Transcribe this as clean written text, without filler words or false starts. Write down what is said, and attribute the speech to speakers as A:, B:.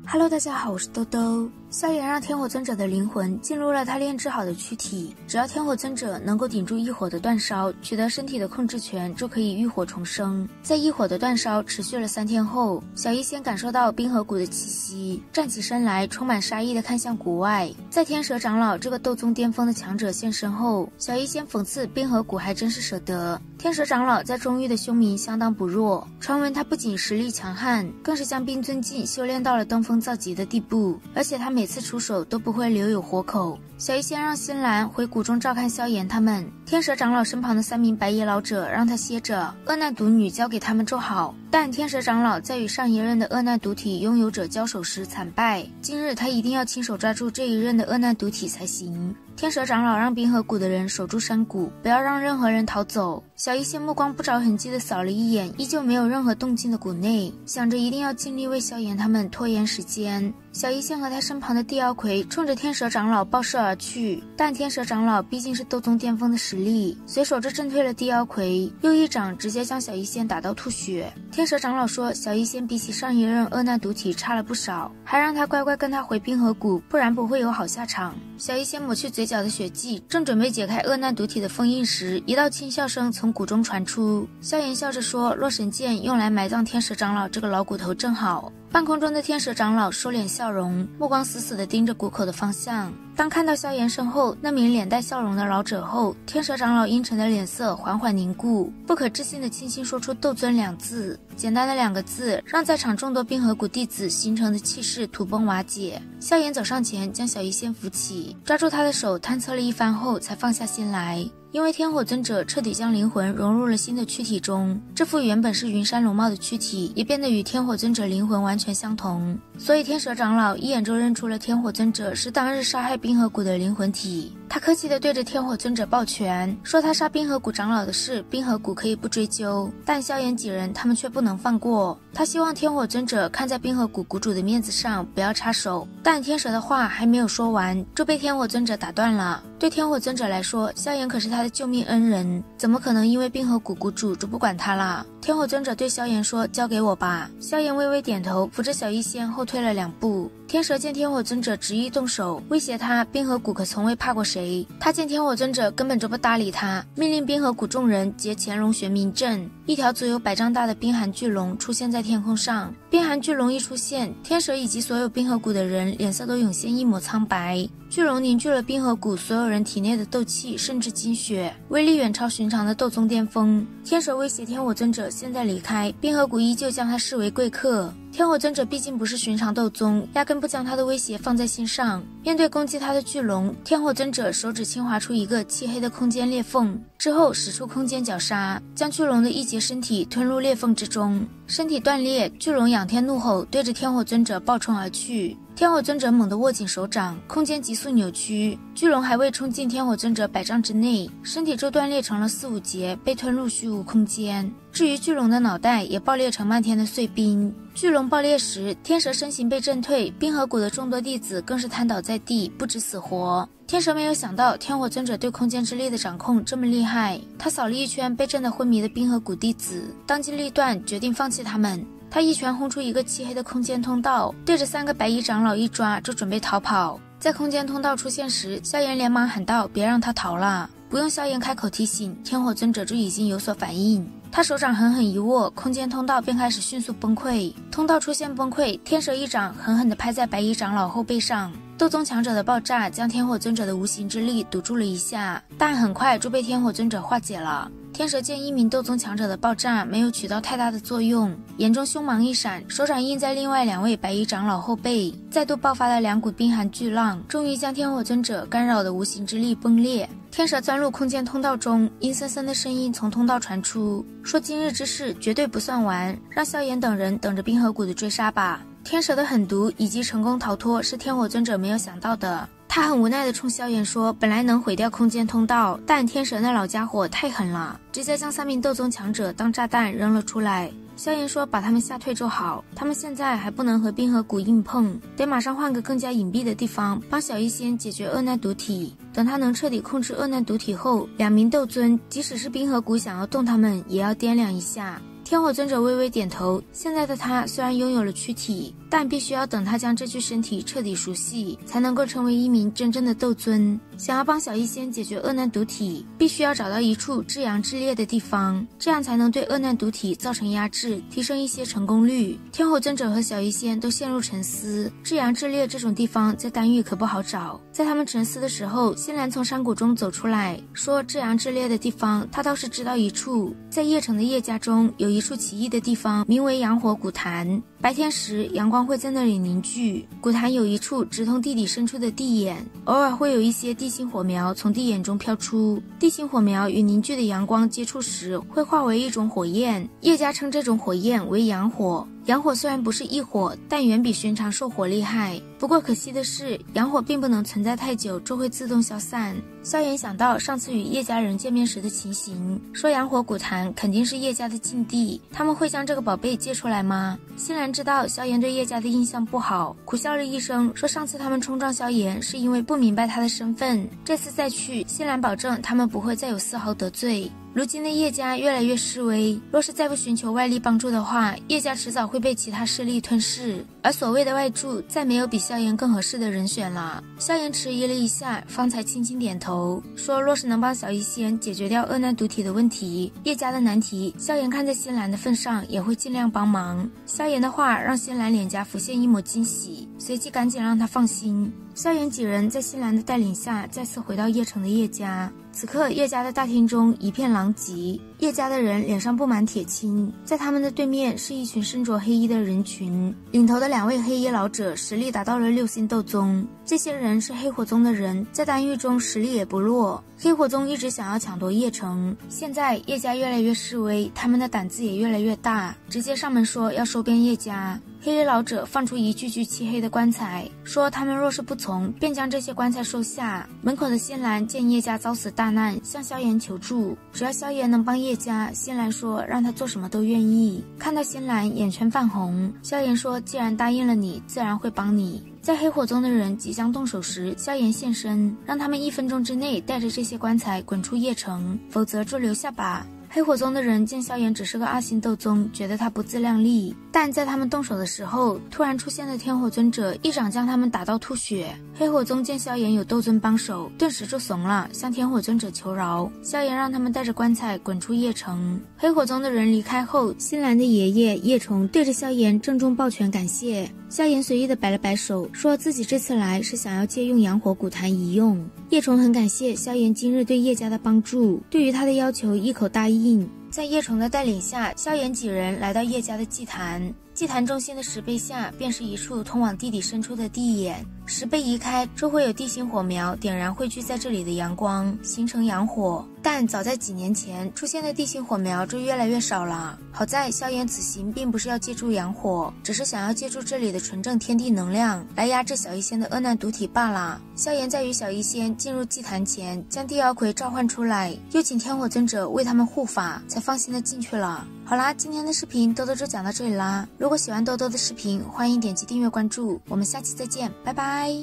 A: Hello， 大家好，我是兜兜。萧炎让天火尊者的灵魂进入了他炼制好的躯体，只要天火尊者能够顶住异火的煅烧，取得身体的控制权，就可以浴火重生。在异火的煅烧持续了3天后，小医仙感受到冰河谷的气息，站起身来，充满杀意地看向谷外。在天蛇长老这个斗宗巅峰的强者现身后，小医仙讽刺冰河谷还真是舍得。天蛇长老在中域的凶名相当不弱，传闻他不仅实力强悍，更是将冰尊境修炼到了登峰造极的地步，而且他每次出手都不会留有活口。小医仙让新兰回谷中照看萧炎他们，天蛇长老身旁的3名白衣老者让他歇着，恶难毒女交给他们就好。但天蛇长老在与上一任的恶难毒体拥有者交手时惨败，今日他一定要亲手抓住这一任的恶难毒体才行。天蛇长老让冰河谷的人守住山谷，不要让任何人逃走。小医仙目光不着痕迹地扫了一眼依旧没有任何动静的谷内，想着一定要尽力为萧炎他们拖延时间。小医仙和他身旁的地妖魁冲着天蛇长老爆射而去，但天蛇长老毕竟是斗宗巅峰的实力，随手就震退了地妖魁，又一掌直接将小医仙打到吐血。天蛇长老说小医仙比起上一任恶难毒体差了不少，还让他乖乖跟他回冰河谷，不然不会有好下场。小医仙抹去嘴角的血迹，正准备解开恶难毒体的封印时，一道轻笑声从谷中传出。萧炎笑着说，洛神剑用来埋葬天蛇长老这个老骨头正好。半空中的天蛇长老收敛笑容，目光死死地盯着谷口的方向。当看到萧炎身后那名脸带笑容的老者后，天蛇长老阴沉的脸色缓缓凝固，不可置信地轻轻说出斗尊2字。简单的2个字，让在场众多冰河谷弟子形成的气势土崩瓦解。萧炎走上前将小医仙扶起，抓住他的手探测了一番后才放下心来。因为天火尊者彻底将灵魂融入了新的躯体中，这副原本是云山龙貌的躯体也变得与天火尊者灵魂完全相同，所以天蛇长老一眼就认出了天火尊者是当日杀害冰河谷的灵魂体。他客气地对着天火尊者抱拳，说他杀冰河谷长老的事冰河谷可以不追究，但萧炎几人他们却不能放过。他希望天火尊者看在冰河谷谷主的面子上不要插手，但天蛇的话还没有说完就被天火尊者打断了。对天火尊者来说，萧炎可是他的救命恩人，怎么可能因为冰河谷谷主就不管他了？天火尊者对萧炎说，交给我吧。萧炎微微点头，扶着小医仙后退了2步。天蛇见天火尊者执意动手，威胁他冰河谷可从未怕过谁。他见天火尊者根本就不搭理他，命令冰河谷众人结乾隆玄冥阵。一条足有100丈大的冰寒巨龙出现在天空上。冰寒巨龙一出现，天蛇以及所有冰河谷的人脸色都涌现一抹苍白。巨龙凝聚了冰河谷所有人体内的斗气，甚至精血，威力远超寻常的斗宗巅峰。天蛇威胁天火尊者现在离开，冰河谷依旧将他视为贵客。天火尊者毕竟不是寻常斗宗，压根不将他的威胁放在心上。面对攻击他的巨龙，天火尊者手指轻划出一个漆黑的空间裂缝，之后使出空间绞杀，将巨龙的一截身体吞入裂缝之中。身体断裂，巨龙仰天怒吼，对着天火尊者暴冲而去。天火尊者猛地握紧手掌，空间急速扭曲，巨龙还未冲进天火尊者100丈之内，身体就断裂成了4、5节，被吞入虚无空间。至于巨龙的脑袋也爆裂成漫天的碎冰。巨龙爆裂时，天蛇身形被震退，冰河谷的众多弟子更是瘫倒在地，不知死活。天蛇没有想到天火尊者对空间之力的掌控这么厉害，他扫了一圈被震得昏迷的冰河谷弟子，当机立断决定放弃他们。他一拳轰出一个漆黑的空间通道，对着3个白衣长老一抓就准备逃跑。在空间通道出现时，萧炎连忙喊道，别让他逃了。不用萧炎开口提醒，天火尊者就已经有所反应。他手掌狠狠一握，空间通道便开始迅速崩溃。通道出现崩溃，天蛇一掌狠狠地拍在白衣长老后背上。斗宗强者的爆炸将天火尊者的无形之力堵住了一下，但很快就被天火尊者化解了。天蛇见1名斗宗强者的爆炸没有起到太大的作用，眼中凶芒一闪，手掌印在另外2位白衣长老后背，再度爆发了2股冰寒巨浪，终于将天火尊者干扰的无形之力崩裂。天蛇钻入空间通道中，阴森森的声音从通道传出，说今日之事绝对不算完，让萧炎等人等着冰河谷的追杀吧。天蛇的狠毒以及成功逃脱是天火尊者没有想到的，他很无奈地冲萧炎说，本来能毁掉空间通道，但天蛇那老家伙太狠了，直接将3名斗宗强者当炸弹扔了出来。萧炎说把他们吓退就好，他们现在还不能和冰河谷硬碰，得马上换个更加隐蔽的地方帮小医仙解决恶难毒体。等他能彻底控制恶难毒体后，2名斗尊即使是冰河谷想要动他们也要掂量一下。天火尊者微微点头，现在的他虽然拥有了躯体，但必须要等他将这具身体彻底熟悉，才能够成为一名真正的斗尊。想要帮小医仙解决恶难毒体，必须要找到一处至阳至烈的地方，这样才能对恶难毒体造成压制，提升一些成功率。天火尊者和小医仙都陷入沉思，至阳至烈这种地方在丹域可不好找。在他们沉思的时候，新兰从山谷中走出来，说至阳至烈的地方他倒是知道一处，在邺城的叶家中有一处奇异的地方，名为阳火古潭。白天时阳光会在那里凝聚，古潭有一处直通地底深处的地眼，偶尔会有一些地心火苗从地眼中飘出，地心火苗与凝聚的阳光接触时会化为一种火焰，叶家称这种火焰为阳火。阳火虽然不是异火，但远比寻常兽火厉害。不过可惜的是，阳火并不能存在太久，就会自动消散。萧炎想到上次与叶家人见面时的情形，说阳火古潭肯定是叶家的禁地，他们会将这个宝贝借出来吗？新兰知道萧炎对叶家的印象不好，苦笑了一声，说上次他们冲撞萧炎是因为不明白他的身份，这次再去，新兰保证他们不会再有丝毫得罪。如今的叶家越来越式微，若是再不寻求外力帮助的话，叶家迟早会被其他势力吞噬，而所谓的外助再没有比萧炎更合适的人选了。萧炎迟疑了一下，方才轻轻点头，说若是能帮小医仙解决掉恶难毒体的问题，叶家的难题萧炎看在新兰的份上也会尽量帮忙。萧炎的话让新兰脸颊浮现一抹惊喜，随即赶紧让他放心。萧炎几人在新兰的带领下再次回到邺城的叶家，此刻叶家的大厅中一片狼藉，叶家的人脸上布满铁青，在他们的对面是一群身着黑衣的人群，领头的2位黑衣老者实力达到了6星斗宗，这些人是黑火宗的人，在丹域中实力也不弱。黑火宗一直想要抢夺邺城，现在叶家越来越示威，他们的胆子也越来越大，直接上门说要收编叶家。黑衣老者放出一具具漆黑的棺材，说他们若是不从，便将这些棺材收下。门口的新兰见叶家遭此大难，向萧炎求助，只要萧炎能帮叶家，新兰说让他做什么都愿意。看到新兰眼圈泛红，萧炎说既然答应了你，自然会帮你。在黑火宗的人即将动手时，萧炎现身，让他们1分钟之内带着这些棺材滚出邺城，否则就留下吧。黑火宗的人见萧炎只是个2星斗宗，觉得他不自量力，但在他们动手的时候，突然出现的天火尊者一掌将他们打到吐血。黑火宗见萧炎有斗尊帮手，顿时就怂了，向天火尊者求饶。萧炎让他们带着棺材滚出邺城。黑火宗的人离开后，新兰的爷爷叶虫对着萧炎郑重抱拳感谢。萧炎随意的摆了摆手，说自己这次来是想要借用阳火古潭一用。叶虫很感谢萧炎今日对叶家的帮助，对于他的要求一口答应。在叶虫的带领下，萧炎几人来到叶家的祭坛，祭坛中心的石碑下便是一处通往地底深处的地眼，石碑移开，周围有地心火苗点燃汇聚在这里的阳光，形成阳火。但早在几年前出现的地心火苗就越来越少了。好在萧炎此行并不是要借助阳火，只是想要借助这里的纯正天地能量来压制小医仙的恶难毒体罢了。萧炎在与小医仙进入祭坛前，将地妖魁召唤出来，又请天火尊者为他们护法，才放心的进去了。好啦，今天的视频豆豆就讲到这里啦。如果喜欢豆豆的视频，欢迎点击订阅关注，我们下期再见，拜拜。